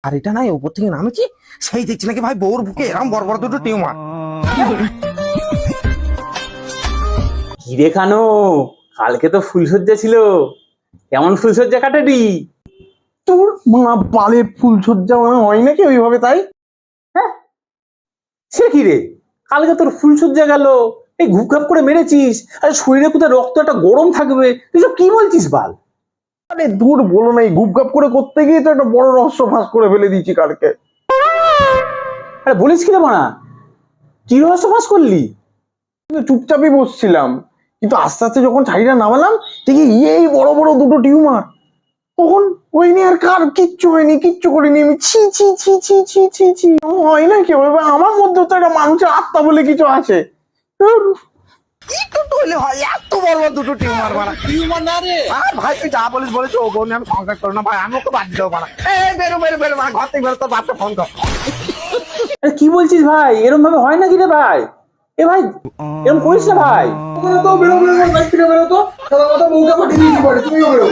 আর এটা নাই উপর থেকে নামেছি, সেই দেখছি নাকি ভাই বউর বুকে এরকম বড় বড় দুটো টিউমার। কি দেখানো, কালকে তো ফুলসজ্জা ছিল, কেমন ফুলসজ্জা কাটালি? তোর মা বালের ফুলসজ্জা হয় নাকি ওইভাবে? তাই হ্যাঁ, সে কি রে, কালকে তোর ফুলসজ্জা গেল, এই ঘুপঘাপ করে মেরেছিস, আরে শরীরে কোথায় রক্ত একটা গরম থাকবে, তুই কি বলছিস বাল? আরে দূর বলো না, এই গুপগাপ করে করতে গিয়ে তো একটা বড় রহস্য ফাঁস করে ফেলে দিয়েছি কালকে। আরে বলিস কি রে মানা, কি রহস্য ফাঁস করলি? কিন্তু চুপচাপই বসছিলাম, কিন্তু আস্তে আস্তে যখন ছাইটা নামালাম দেখি এই বড় বড় দুটো টিউমার। তখন ওই নিয়ে আর কার কিচ্ছু হয়নি, কিচ্ছু করিনি আমি। ছি ছি ছি ছি ছি ছি ছি, হয় না কেউ? এবার আমার মধ্যে তো একটা মানুষের আত্মা বলে কিছু আছে। একটু হলে হয়, এত বড় বড় দুটো টিউমার বানা। টিউমার না রে, আর ভাই তুই যা বলিস বলেছ, ও বউ নিয়ে আমি সংসার করো না ভাই, আমি ওকে বাদ দেবো বানা। বেরো বেরো বেরো বানা, ঘর থেকে বেরো, তোর বাপকে ফোন কর। আরে কি বলছিস ভাই, এরকম ভাবে হয় নাকি রে ভাই? এ ভাই এরকম করিস না ভাই। বেরো বেরো, বাইক থেকে বেরো তো, কথা বউকে পাঠিয়ে দিয়েছি, তুমিও বেরো।